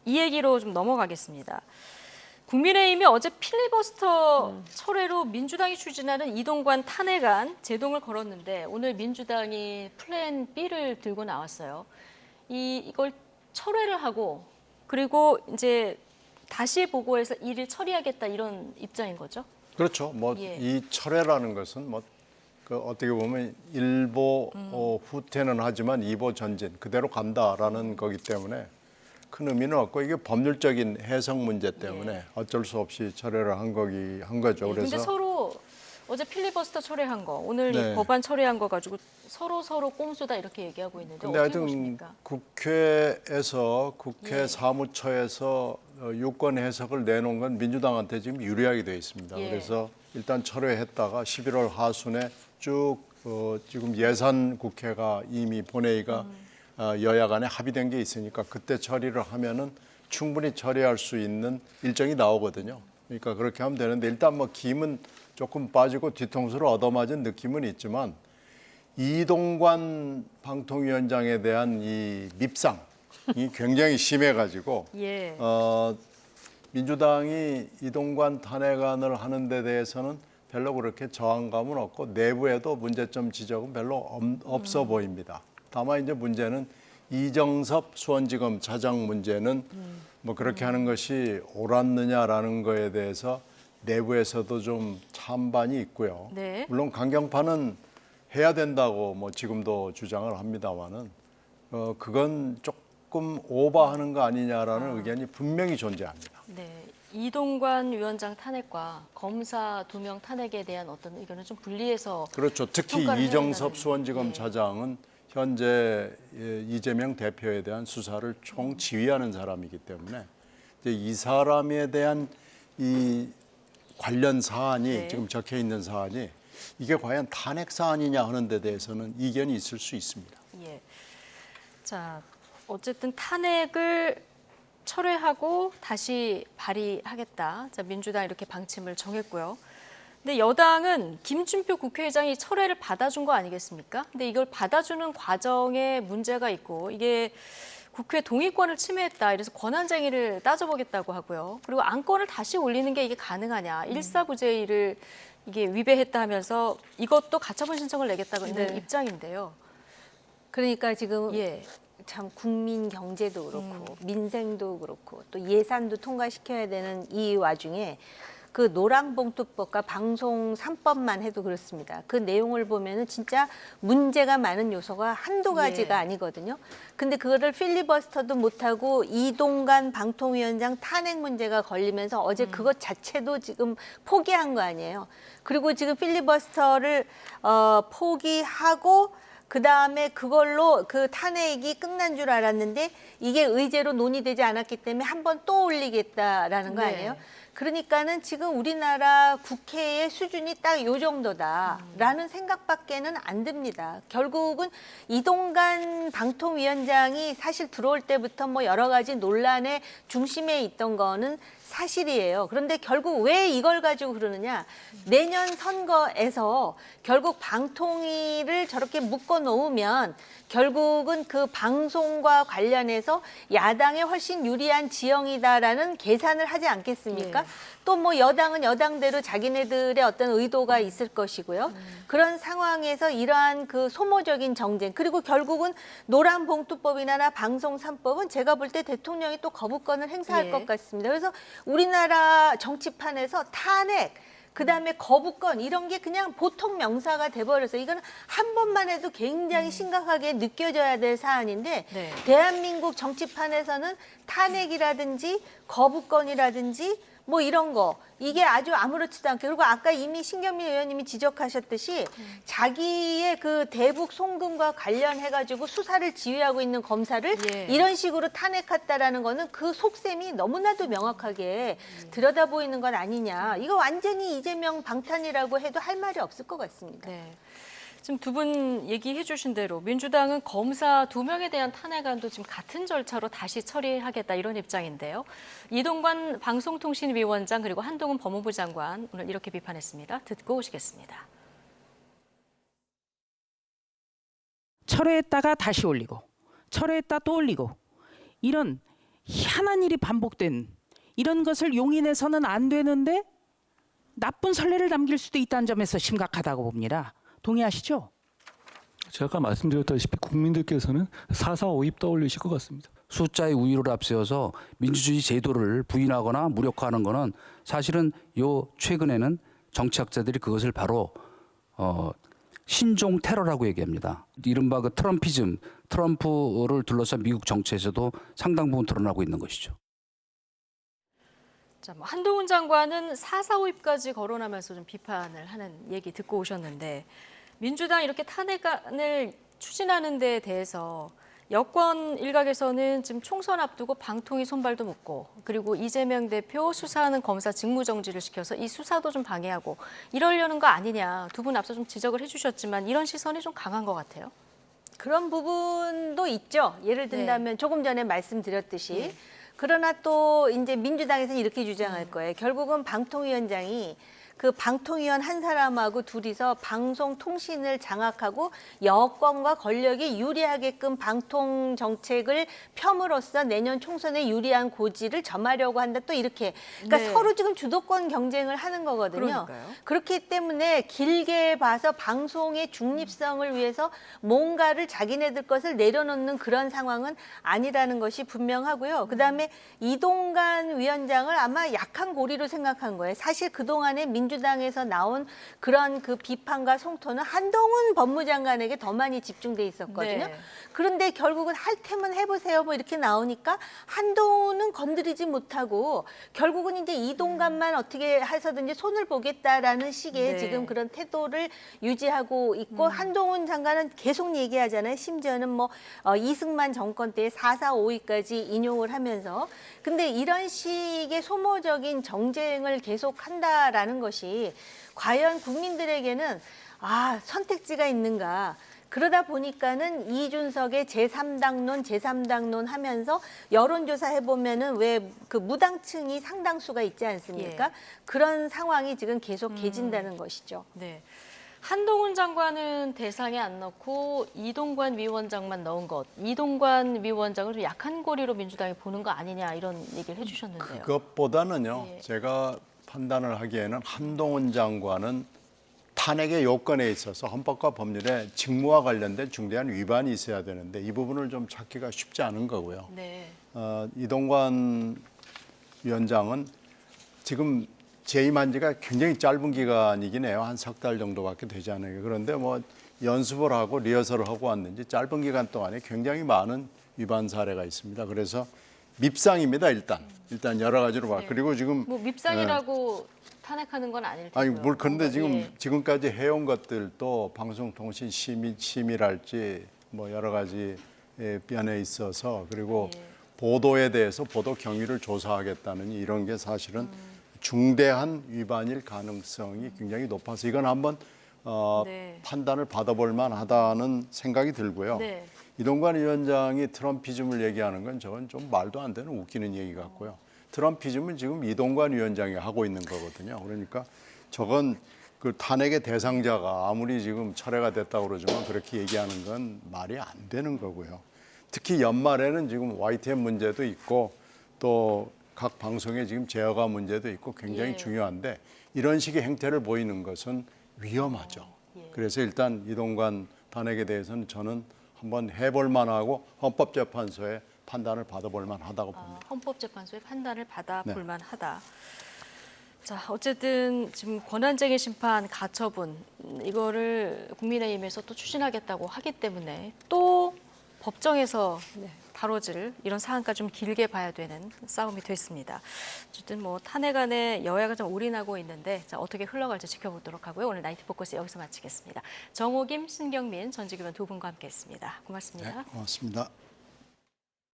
이 얘기로 좀 넘어가겠습니다. 국민의힘이 어제 필리버스터 철회로 민주당이 추진하는 이동관 탄핵안 제동을 걸었는데 오늘 민주당이 플랜 B를 들고 나왔어요. 이걸 철회를 하고 그리고 이제 다시 보고해서 일을 처리하겠다 이런 입장인 거죠? 그렇죠. 뭐 이 철회라는 것은 뭐 그 어떻게 보면 일보 후퇴는 하지만 이보 전진 그대로 간다라는 거기 때문에 큰 의미는 없고 이게 법률적인 해석 문제 때문에 어쩔 수 없이 철회를 한 거죠. 그런데 그래서 서로 어제 필리버스터 철회한 거, 오늘 이 네. 법안 철회한 거 가지고 서로 꼼수다 이렇게 얘기하고 있는데 근데 어떻게 하여튼 보십니까? 국회에서 국회 사무처에서 유권 해석을 내놓은 건 민주당한테 지금 유리하게 되어 있습니다. 그래서 일단 철회했다가 11월 하순에 쭉 지금 예산 국회가 이미 본회의가 여야 간에 합의된 게 있으니까 그때 처리를 하면은 충분히 처리할 수 있는 일정이 나오거든요. 그러니까 그렇게 하면 되는데 일단 뭐 김은 조금 빠지고 뒤통수를 얻어맞은 느낌은 있지만 이동관 방통위원장에 대한 이 밉상이 굉장히 심해가지고 민주당이 이동관 탄핵안을 하는 데 대해서는 별로 그렇게 저항감은 없고 내부에도 문제점 지적은 별로 없어 보입니다. 다만 이제 문제는 이정섭 수원지검 차장 문제는 뭐 그렇게 하는 것이 옳았느냐라는 거에 대해서 내부에서도 좀 찬반이 있고요. 네. 물론 강경파는 해야 된다고 뭐 지금도 주장을 합니다만은 그건 조금 오버하는 거 아니냐라는 의견이 분명히 존재합니다. 네. 이동관 위원장 탄핵과 검사 2명 탄핵에 대한 어떤 의견을 좀 분리해서 그렇죠. 특히 평가를 해야 이정섭 된다는. 수원지검 차장은 현재 이재명 대표에 대한 수사를 총지휘하는 사람이기 때문에 이제 이 사람에 대한 이 관련 사안이 지금 적혀 있는 사안이 이게 과연 탄핵 사안이냐 하는 데 대해서는 이견이 있을 수 있습니다. 예. 자, 어쨌든 탄핵을 철회하고 다시 발의하겠다. 자, 민주당 이렇게 방침을 정했고요. 근데 여당은 김준표 국회의장이 철회를 받아준 거 아니겠습니까? 근데 이걸 받아주는 과정에 문제가 있고 이게 국회 동의권을 침해했다. 이래서 권한쟁의를 따져보겠다고 하고요. 그리고 안건을 다시 올리는 게 이게 가능하냐. 일사부재의를 이게 위배했다 하면서 이것도 가처분 신청을 내겠다는 입장인데요. 그러니까 지금 참 국민 경제도 그렇고 민생도 그렇고 또 예산도 통과시켜야 되는 이 와중에 그 노랑봉투법과 방송 3법만 해도 그렇습니다. 그 내용을 보면은 진짜 문제가 많은 요소가 한두 가지가 아니거든요. 근데 그거를 필리버스터도 못하고 이동관 방통위원장 탄핵 문제가 걸리면서 어제 그것 자체도 지금 포기한 거 아니에요. 그리고 지금 필리버스터를 포기하고 그다음에 그걸로 그 탄핵이 끝난 줄 알았는데 이게 의제로 논의되지 않았기 때문에 한 번 또 올리겠다라는 거 아니에요? 그러니까는 지금 우리나라 국회의 수준이 딱 요 정도다라는 생각밖에는 안 듭니다. 결국은 이동관 방통위원장이 사실 들어올 때부터 뭐 여러 가지 논란의 중심에 있던 거는 사실이에요. 그런데 결국 왜 이걸 가지고 그러느냐? 내년 선거에서 결국 방통위를 저렇게 묶어 놓으면 결국은 그 방송과 관련해서 야당에 훨씬 유리한 지형이다라는 계산을 하지 않겠습니까? 또 뭐 여당은 여당대로 자기네들의 어떤 의도가 있을 것이고요. 그런 상황에서 이러한 그 소모적인 정쟁 그리고 결국은 노란봉투법이나 방송 3법은 제가 볼 때 대통령이 또 거부권을 행사할 것 같습니다. 그래서 우리나라 정치판에서 탄핵 그다음에 거부권 이런 게 그냥 보통 명사가 돼버려서 이건 한 번만 해도 굉장히 심각하게 느껴져야 될 사안인데 대한민국 정치판에서는 탄핵이라든지 거부권이라든지 뭐 이런 거 이게 아주 아무렇지도 않게 그리고 아까 이미 신경민 의원님이 지적하셨듯이 자기의 그 대북 송금과 관련해가지고 수사를 지휘하고 있는 검사를 이런 식으로 탄핵했다라는 거는 그 속셈이 너무나도 명확하게 들여다 보이는 건 아니냐. 이거 완전히 이재명 방탄이라고 해도 할 말이 없을 것 같습니다. 지금 두 분 얘기해 주신 대로 민주당은 검사 2명에 대한 탄핵안도 지금 같은 절차로 다시 처리하겠다 이런 입장인데요. 이동관 방송통신위원장 그리고 한동훈 법무부 장관 오늘 이렇게 비판했습니다. 듣고 오시겠습니다. 철회했다가 다시 올리고 철회했다 또 올리고 이런 희한한 일이 반복된 이런 것을 용인해서는 안 되는데 나쁜 선례를 남길 수도 있다는 점에서 심각하다고 봅니다. 동의하시죠? 제가 아까 말씀드렸다시피 국민들께서는 4.4.5입 떠올리실 것 같습니다. 숫자의 우위를 앞세워서 민주주의 제도를 부인하거나 무력화하는 것은 사실은 요 최근에는 정치학자들이 그것을 바로 신종 테러라고 얘기합니다. 이른바 그 트럼피즘, 트럼프를 둘러싼 미국 정치에서도 상당 부분 드러나고 있는 것이죠. 자, 뭐 한동훈 장관은 4.4.5입까지 거론하면서 좀 비판을 하는 얘기 듣고 오셨는데 민주당 이렇게 탄핵안을 추진하는 데 대해서 여권 일각에서는 지금 총선 앞두고 방통위 손발도 묶고 그리고 이재명 대표 수사하는 검사 직무정지를 시켜서 이 수사도 좀 방해하고 이러려는 거 아니냐. 두 분 앞서 좀 지적을 해주셨지만 이런 시선이 좀 강한 것 같아요. 그런 부분도 있죠. 예를 든다면 조금 전에 말씀드렸듯이. 네. 그러나 또 이제 민주당에서는 이렇게 주장할 거예요. 결국은 방통위원장이 그 방통위원 한 사람하고 둘이서 방송통신을 장악하고 여권과 권력이 유리하게끔 방통 정책을 펴므로써 내년 총선에 유리한 고지를 점하려고 한다. 또 이렇게. 그러니까 네. 서로 지금 주도권 경쟁을 하는 거거든요. 그러니까요. 그렇기 때문에 길게 봐서 방송의 중립성을 위해서 뭔가를 자기네들 것을 내려놓는 그런 상황은 아니라는 것이 분명하고요. 그다음에 이동관 위원장을 아마 약한 고리로 생각한 거예요. 사실 그동안에 민주당에서 나온 그런 그 비판과 성토는 한동훈 법무장관에게 더 많이 집중돼 있었거든요. 네. 그런데 결국은 할 테면 해보세요 뭐 이렇게 나오니까 한동훈은 건드리지 못하고 결국은 이제 이동관만 어떻게 해서든지 손을 보겠다라는 식의 네. 지금 그런 태도를 유지하고 있고 한동훈 장관은 계속 얘기하잖아요. 심지어는 뭐 이승만 정권 때 4.4.5위까지 인용을 하면서 근데 이런 식의 소모적인 정쟁을 계속한다라는 것이 과연 국민들에게는 선택지가 있는가. 그러다 보니까는 이준석의 제3당론 하면서 여론조사 해보면은 왜 그 무당층이 상당수가 있지 않습니까? 예. 그런 상황이 지금 계속 개진다는 것이죠. 네. 한동훈 장관은 대상에 안 넣고 이동관 위원장만 넣은 것. 이동관 위원장을 좀 약한 고리로 민주당이 보는 거 아니냐 이런 얘기를 해주셨는데요. 그것보다는요. 예. 제가 판단을 하기에는 한동훈 장관은 탄핵의 요건에 있어서 헌법과 법률에 직무와 관련된 중대한 위반이 있어야 되는데 이 부분을 좀 찾기가 쉽지 않은 거고요. 네. 이동관 위원장은 지금 재임한 지가 굉장히 짧은 기간이긴 해요. 한 석 달 정도밖에 되지 않아요. 그런데 뭐 연습을 하고 리허설을 하고 왔는지 짧은 기간 동안에 굉장히 많은 위반 사례가 있습니다. 그래서 밉상입니다. 일단 여러 가지로 봐. 네. 그리고 지금 뭐 밉상이라고 탄핵하는 건 아닐 테고요. 아니 뭘 그런데 지금 예. 지금까지 해온 것들도 방송통신 심의랄지 뭐 여러 가지 면에 있어서 그리고 예. 보도에 대해서 보도 경위를 조사하겠다는 이런 게 사실은 중대한 위반일 가능성이 굉장히 높아서 이건 한번 네. 판단을 받아볼 만하다는 생각이 들고요. 네. 이동관 위원장이 트럼피즘을 얘기하는 건 저건 좀 말도 안 되는 웃기는 얘기 같고요. 트럼피즘은 지금 이동관 위원장이 하고 있는 거거든요. 그러니까 저건 그 탄핵의 대상자가 아무리 지금 철회가 됐다고 그러지만 그렇게 얘기하는 건 말이 안 되는 거고요. 특히 연말에는 지금 YTN 문제도 있고 또 각 방송의 지금 제어가 문제도 있고 굉장히 예. 중요한데 이런 식의 행태를 보이는 것은 위험하죠. 예. 그래서 일단 이동관 탄핵에 대해서는 저는 한번 해볼 만하고 헌법재판소의 판단을 받아볼 만하다고 봅니다. 헌법재판소의 판단을 받아볼 네. 만하다. 자, 어쨌든 지금 권한쟁의 심판 가처분 이거를 국민의힘에서 또 추진하겠다고 하기 때문에 또 법정에서 다뤄질 이런 사안까지 좀 길게 봐야 되는 싸움이 됐습니다. 어쨌든 뭐 탄핵안에 여야가 좀 올인하고 있는데 자, 어떻게 흘러갈지 지켜보도록 하고요. 오늘 나이트 포커스 여기서 마치겠습니다. 정호김, 신경민, 전직위원 두 분과 함께했습니다. 고맙습니다. 네, 고맙습니다.